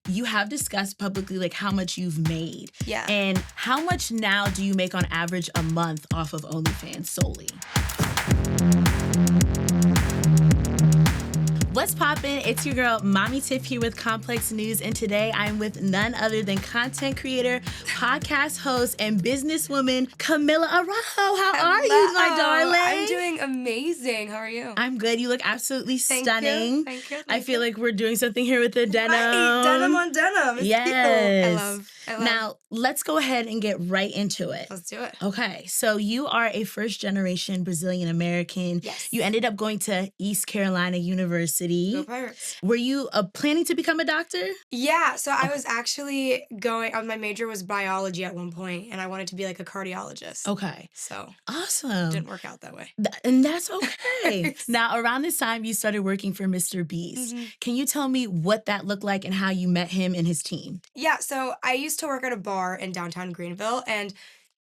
you have discussed publicly like how much you've made. Yeah. And how much now do you make on average a month off of OnlyFans solely? What's poppin'? It's your girl, Mami Tiff here with Complex News, and today I'm with none other than content creator, podcast host, and businesswoman, Camilla Araújo. How are you, my darling? I'm doing amazing. How are you? I'm good. You look absolutely stunning. Thank you. I feel like we're doing something here with the denim. Right, denim on denim. It's yes. cute. I love. Now, let's go ahead and get right into it. Let's do it. Okay, so you are a first-generation Brazilian American. Yes. You ended up going to East Carolina University. Go Pirates. Were you planning to become a doctor? Yeah, so I was actually my major was biology at one point, and I wanted to be like a cardiologist. Okay. So awesome. Didn't work out that way. And that's okay. Now, around this time, you started working for MrBeast. Mm-hmm. Can you tell me what that looked like and how you met him and his team? Yeah, so I used to work at a bar in downtown Greenville, and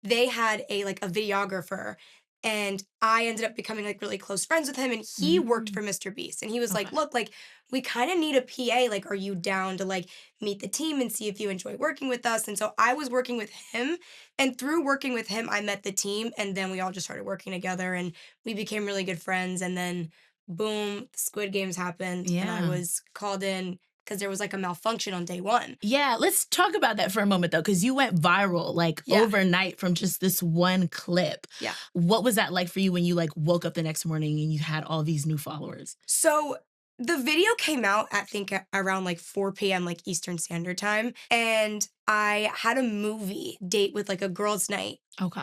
they had a videographer, and I ended up becoming like really close friends with him, and he worked for MrBeast, and he was like, look, like we kind of need a PA, like are you down to like meet the team and see if you enjoy working with us? And so I was working with him, and through working with him I met the team, and then we all just started working together, and we became really good friends, and then boom, Squid Games happened, and I was called in because there was like a malfunction on day one. Yeah, let's talk about that for a moment though, because you went viral like overnight from just this one clip. Yeah. What was that like for you when you like woke up the next morning and you had all these new followers? So the video came out, I think, around like 4 p.m. like Eastern Standard Time. And I had a movie date with like a girls' night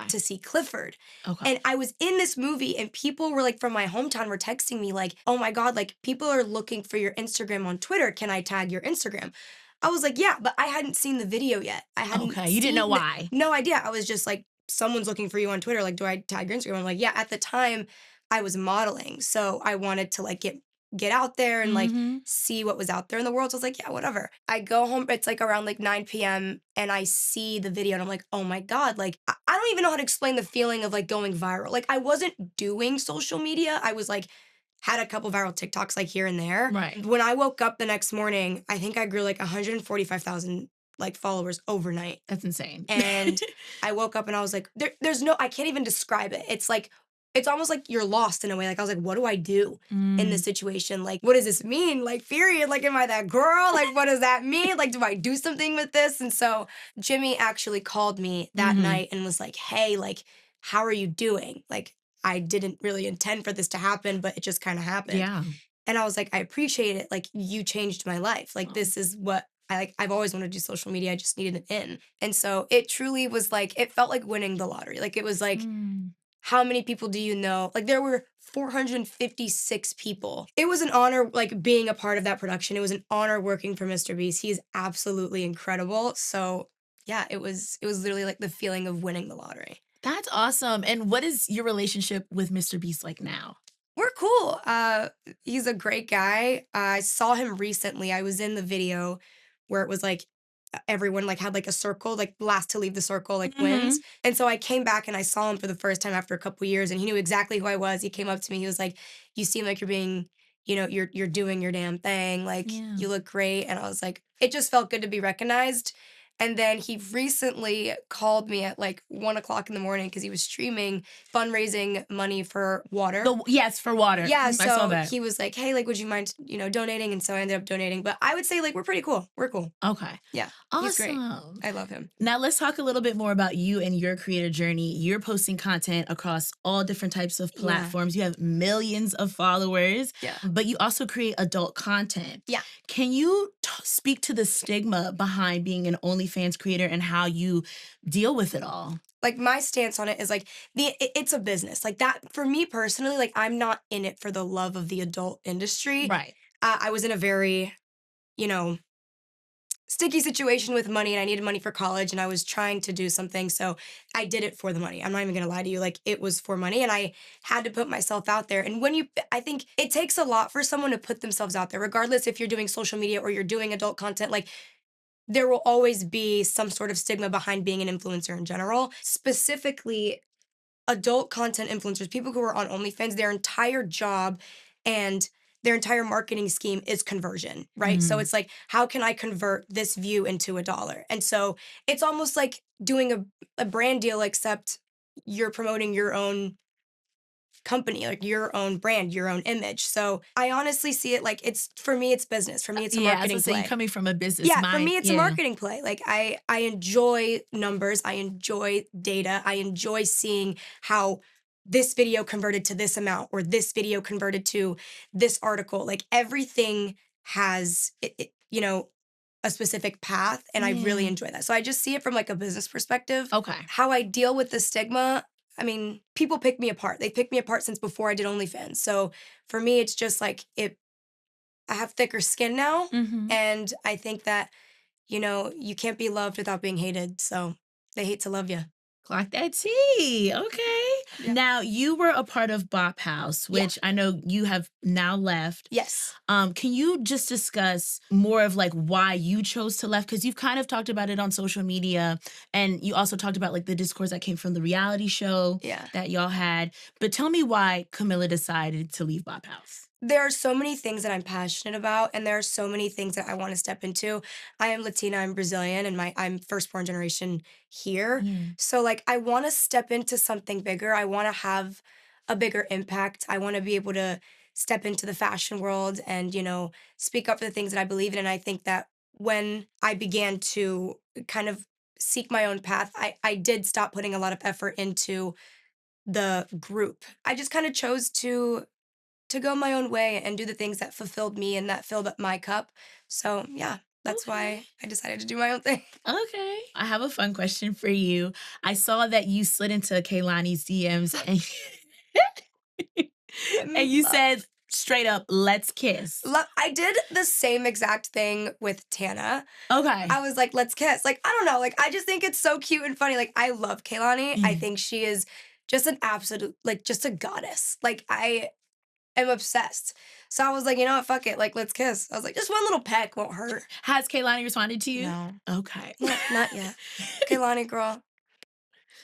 to see Clifford. Okay. And I was in this movie, and people were like from my hometown were texting me like, oh my God, like people are looking for your Instagram on Twitter. Can I tag your Instagram? I was like, yeah, but I hadn't seen the video yet. I hadn't you didn't know why? No idea. I was just like, someone's looking for you on Twitter. Like, do I tag your Instagram? I'm like, yeah, at the time I was modeling. So I wanted to like get out there and like see what was out there in the world. So I was like, yeah, whatever. I go home, it's like around like 9 p.m. and I see the video and I'm like, oh my God, like I don't even know how to explain the feeling of like going viral. Like I wasn't doing social media. I was like, had a couple viral TikToks like here and there. Right. When I woke up the next morning, I think I grew like 145,000 like followers overnight. That's insane. And I woke up and I was like, there's no, I can't even describe it. It's like, it's almost like you're lost in a way. Like, I was like, what do I do in this situation? Like, what does this mean? Like, period. Like, am I that girl? Like, what does that mean? Like, do I do something with this? And so Jimmy actually called me that night and was like, hey, like, how are you doing? Like, I didn't really intend for this to happen, but it just kind of happened. Yeah. And I was like, I appreciate it. Like, you changed my life. Like, this is what I've always wanted to do social media. I just needed an in. And so it truly was like, it felt like winning the lottery. Like, it was like, how many people do you know? Like, there were 456 people. It was an honor, like, being a part of that production. It was an honor working for MrBeast. He is absolutely incredible. So, yeah, it was literally, like, the feeling of winning the lottery. That's awesome. And what is your relationship with MrBeast like now? We're cool. He's a great guy. I saw him recently. I was in the video where it was, like, everyone like had like a circle, like last to leave the circle like wins. And so I came back and I saw him for the first time after a couple years, and he knew exactly who I was. He came up to me. He was like, you seem like you're being, you know, you're doing your damn thing. Like, you look great. And I was like, it just felt good to be recognized. And then he recently called me at like 1 o'clock in the morning because he was streaming fundraising money for water. Yes, for water. Yeah, I saw that. He was like, hey, like, would you mind, you know, donating? And so I ended up donating. But I would say like we're pretty cool. We're cool. Okay. Yeah. Awesome. He's great. I love him. Now let's talk a little bit more about you and your creator journey. You're posting content across all different types of platforms. You have millions of followers. Yeah. But you also create adult content. Yeah. Can you speak to the stigma behind being an OnlyFans creator and how you deal with it all? Like, my stance on it is like it's a business. Like, that for me personally, like, I'm not in it for the love of the adult industry. Right. I was in a very, you know, sticky situation with money, and I needed money for college, and I was trying to do something, so I did it for the money. I'm not even gonna lie to you, like, it was for money, and I had to put myself out there. And I think it takes a lot for someone to put themselves out there, regardless if you're doing social media or you're doing adult content. Like, there will always be some sort of stigma behind being an influencer in general. Specifically, adult content influencers, people who are on OnlyFans, their entire job and their entire marketing scheme is conversion, right? So it's like, how can I convert this view into $1? And so it's almost like doing a brand deal, except you're promoting your own company, like your own brand, your own image. So I honestly see it like for me, it's business. For me, it's a marketing play. You're coming from a business Yeah, mind. for me, it's a marketing play. Like I enjoy numbers. I enjoy data. I enjoy seeing how this video converted to this amount or this video converted to this article. Like everything has, a specific path, and I really enjoy that. So I just see it from like a business perspective. Okay. How I deal with the stigma, I mean, people pick me apart. They picked me apart since before I did OnlyFans. So for me, it's just like I have thicker skin now. And I think that, you can't be loved without being hated. So they hate to love you. Clock that tea. Okay. Yeah. Now, you were a part of Bop House, which I know you have now left. Yes. Can you just discuss more of like why you chose to left? Because you've kind of talked about it on social media, and you also talked about like the discourse that came from the reality show that y'all had. But tell me why Camilla decided to leave Bop House. There are so many things that I'm passionate about, and there are so many things that I want to step into. I am Latina, I'm Brazilian, and I'm firstborn generation here. So like I want to step into something bigger. I want to have a bigger impact. I want to be able to step into the fashion world and, speak up for the things that I believe in. And I think that when I began to kind of seek my own path, I did stop putting a lot of effort into the group. I just kind of chose to go my own way and do the things that fulfilled me and that filled up my cup. So yeah, that's why I decided to do my own thing. Okay. I have a fun question for you. I saw that you slid into Kehlani's DMs and you said straight up, let's kiss. I did the same exact thing with Tana. Okay. I was like, let's kiss. Like, I don't know. Like, I just think it's so cute and funny. Like, I love Kehlani. I think she is just an absolute, like, just a goddess. Like, I am obsessed. So I was like, you know what, fuck it. Like, let's kiss. I was like, just one little peck won't hurt. Has Kehlani responded to you? No. Okay. Not yet. Kehlani, girl,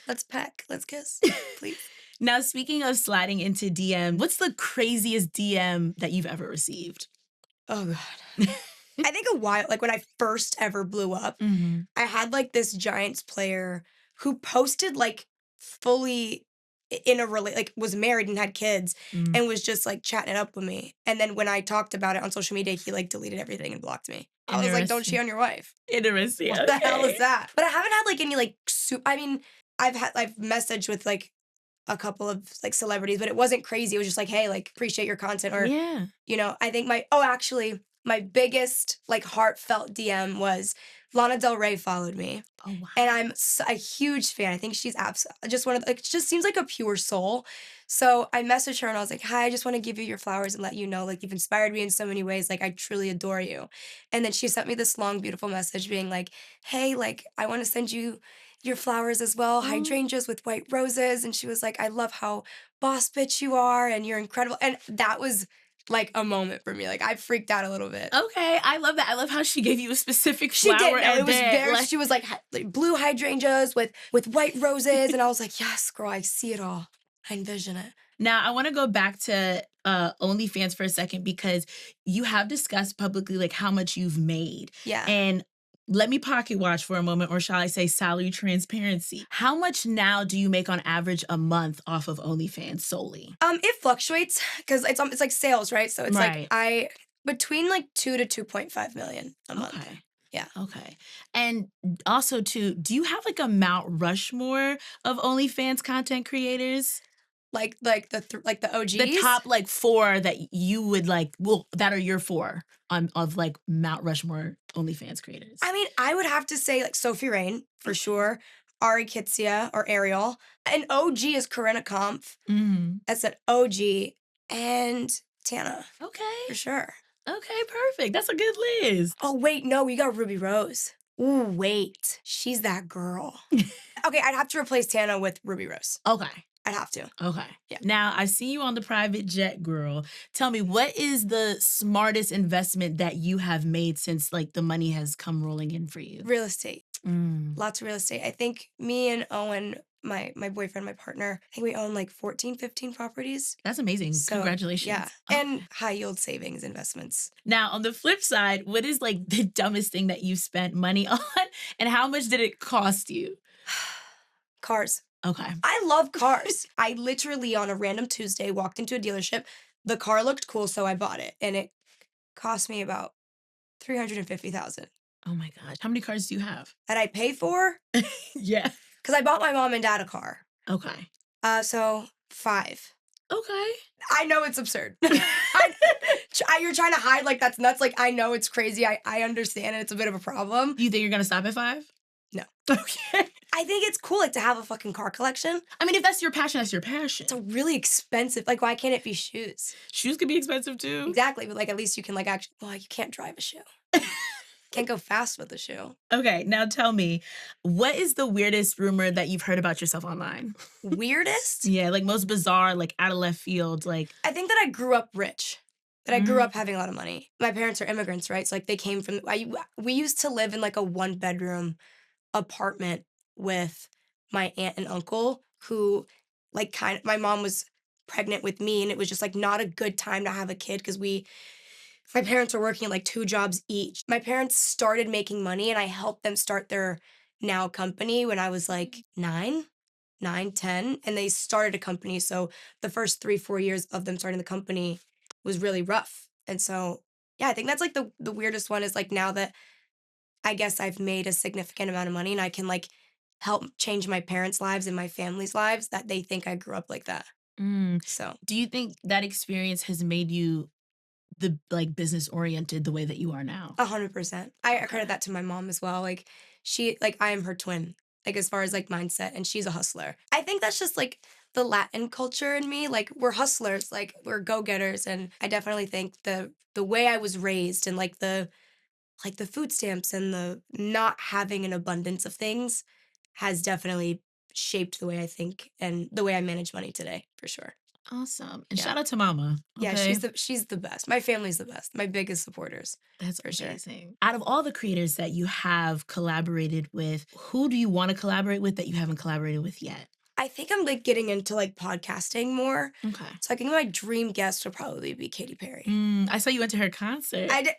let's peck. Let's kiss, please. Now, speaking of sliding into DM, what's the craziest DM that you've ever received? Oh, God. I think a while, like when I first ever blew up, I had like this Giants player who posted like fully in a like was married and had kids and was just like chatting it up with me. And then when I talked about it on social media, he like deleted everything and blocked me. I was like, don't cheat on your wife. Interesting. What the hell is that? But I haven't had like any like I mean, I've messaged with like a couple of like celebrities, but it wasn't crazy. It was just like, hey, like appreciate your content, or I think my biggest like heartfelt DM was Lana Del Rey followed me. Oh, wow. And I'm a huge fan. I think she's just one of like, just seems like a pure soul. So I messaged her and I was like, hi, I just want to give you your flowers and let you know, like, you've inspired me in so many ways. Like, I truly adore you. And then she sent me this long, beautiful message being like, hey, like, I want to send you your flowers as well, hydrangeas with white roses. And she was like, I love how boss bitch you are and you're incredible. And that was like a moment for me. Like, I freaked out a little bit. Okay, I love that. I love how she gave you a specific flower. She did. No, it was very. She was like blue hydrangeas with white roses, and I was like, yes, girl, I see it all. I envision it. Now, I want to go back to OnlyFans for a second, because you have discussed publicly like how much you've made. Yeah. And let me pocket watch for a moment, or shall I say salary transparency. How much now do you make on average a month off of OnlyFans solely? It fluctuates because it's like sales, right? So it's like between like 2 to 2.5 million a month. Okay. Yeah. Okay. And also too, do you have like a Mount Rushmore of OnlyFans content creators? Like the OGs? The top like 4 that you would like, well, that are your 4 of like Mount Rushmore OnlyFans creators. I mean, I would have to say like Sophie Rain for sure, Ari Kitsia or Ariel. An OG is Corinna Kampf. That's an OG, and Tana. Okay. For sure. Okay, perfect. That's a good list. Oh, wait, no, we got Ruby Rose. Ooh, wait. She's that girl. Okay, I'd have to replace Tana with Ruby Rose. Okay. I'd have to. Okay. Yeah. Now, I see you on the private jet, girl. Tell me, what is the smartest investment that you have made since like the money has come rolling in for you? Real estate. Lots of real estate. I think me and Owen my boyfriend, my partner, I think we own like 14, 15 properties. That's amazing. So, Congratulations. Yeah. Oh. And high yield savings investments. Now, on the flip side, what is like the dumbest thing that you spent money on and how much did it cost you? Cars. Okay. I love cars. I literally on a random Tuesday walked into a dealership. The car looked cool, so I bought it. And it cost me about $350,000. Oh my gosh. How many cars do you have? That I pay for? Yeah. Because I bought my mom and dad a car. Okay. So 5. Okay. I know it's absurd. You're trying to hide like that's nuts. Like, I know it's crazy. I understand and it's a bit of a problem. You think you're going to stop at 5? No. Okay. I think it's cool like to have a fucking car collection. I mean, if that's your passion, that's your passion. It's a really expensive. Like, why can't it be shoes? Shoes could be expensive too. Exactly. But like, at least you can like actually, well, you can't drive a shoe. Can't go fast with a shoe. Okay. Now tell me, what is the weirdest rumor that you've heard about yourself online? Weirdest? Yeah, like most bizarre, like out of left field, like. I think that I grew up rich. That I grew up having a lot of money. My parents are immigrants, right? So like they came from, we used to live in like a 1-bedroom apartment with my aunt and uncle who like my mom was pregnant with me and it was just like not a good time to have a kid because my parents were working like 2 jobs each. My parents started making money and I helped them start their now company when I was like 9, 10, and they started a company. So the first 3-4 years of them starting the company was really rough. And so, yeah, I think that's like the weirdest one is like now that I guess I've made a significant amount of money and I can like help change my parents' lives and my family's lives that they think I grew up like that. So, do you think that experience has made you the like business oriented the way that you are now? 100%. I credit that to my mom as well. Like I am her twin, like as far as like mindset, and she's a hustler. I think that's just like the Latin culture in me. Like we're hustlers, like we're go-getters. And I definitely think the way I was raised and like the food stamps and the not having an abundance of things has definitely shaped the way I think and the way I manage money today, for sure. Awesome. And Yeah. shout out to Mama. Yeah, Okay? she's the best. My family's the best. My biggest supporters. That's for sure. amazing. Out of all the creators that you have collaborated with, who do you want to collaborate with that you haven't collaborated with yet? I think I'm like getting into like podcasting more. Okay. So I think my dream guest would probably be Katy Perry. I saw you went to her concert. I did.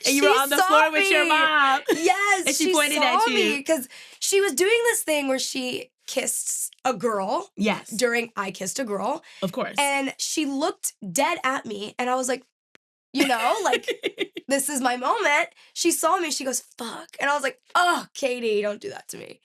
And you were on the floor with your mom. Yes, and she pointed saw at you because she was doing this thing where she kissed a girl. Yes. During I Kissed a Girl. Of course. And she looked dead at me and I was like, you know, like this is my moment. She saw me, she goes, fuck. And I was like, oh, Katie, don't do that to me.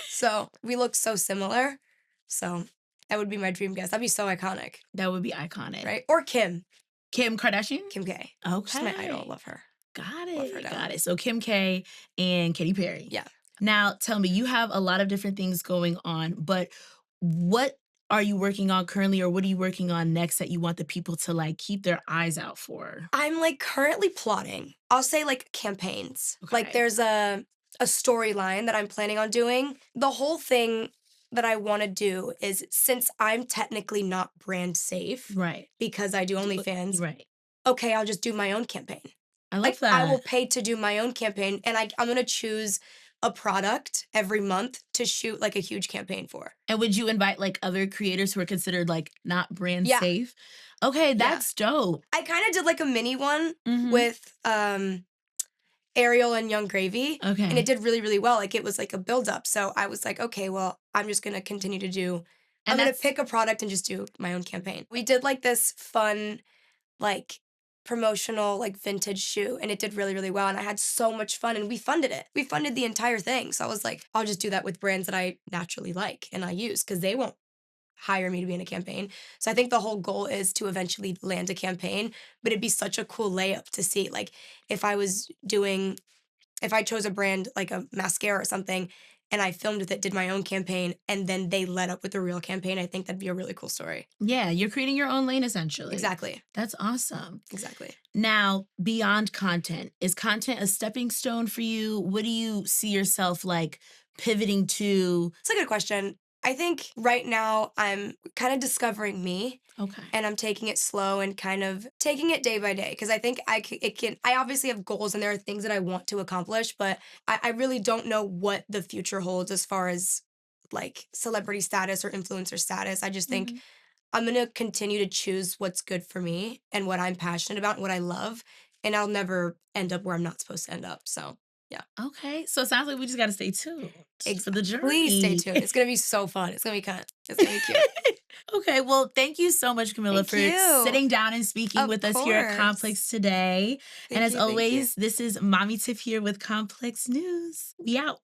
So we look so similar. So that would be my dream guest. That'd be so iconic. That would be iconic. Right? Or Kim. Kim Kardashian? Kim K. Okay. She's my idol. Love her. Got Love her it. down. Got it. So Kim K and Katy Perry. Yeah. Now, tell me, you have a lot of different things going on, but what are you working on currently or what are you working on next that you want the people to like keep their eyes out for? I'm like currently plotting. I'll say like campaigns. Okay. Like there's a storyline that I'm planning on doing. The whole thing that I want to do is since I'm technically not brand safe, Right. because I do OnlyFans, Right. okay, I'll just do my own campaign. I love Like that. I will pay to do my own campaign and I'm going to choose a product every month to shoot like a huge campaign for. And would you invite like other creators who are considered like not brand Yeah. safe? Okay, that's dope. I kind of did like a mini one Mhm. with Ariel and Young Gravy. Okay. And it did really, really well. Like it was like a build up. So I was like, okay, well, I'm just going to continue to do, I'm going to pick a product and just do my own campaign. We did like this fun, like promotional, like vintage shoe and it did really, really well. And I had so much fun and we funded it. We funded the entire thing. So I was like, I'll just do that with brands that I naturally like and I use because they won't hire me to be in a campaign. So I think the whole goal is to eventually land a campaign, but it'd be such a cool layup to see. Like if I chose a brand like a mascara or something and I filmed with it, did my own campaign, and then they led up with a real campaign, I think that'd be a really cool story. Yeah, you're creating your own lane essentially. Exactly. That's awesome. Exactly. Now, beyond content, is content a stepping stone for you? What do you see yourself like pivoting to? It's a good question. I think right now I'm kind of discovering me. Okay. And I'm taking it slow and kind of taking it day by day because I think I obviously have goals and there are things that I want to accomplish, but I really don't know what the future holds as far as like celebrity status or influencer status. I just think Mhm. I'm going to continue to choose what's good for me and what I'm passionate about and what I love. And I'll never end up where I'm not supposed to end up. So, yeah. Okay. So it sounds like we just got to stay tuned for the Please stay journey. tuned. It's going to be so fun. It's going to be It's going to be cute. Okay, well, thank you so much, Camilla, Thank for you. sitting down and speaking Of with us here at course. Complex today. And Thank as you. Thank you. always, this is Mommy Tiff here with Complex News. We out.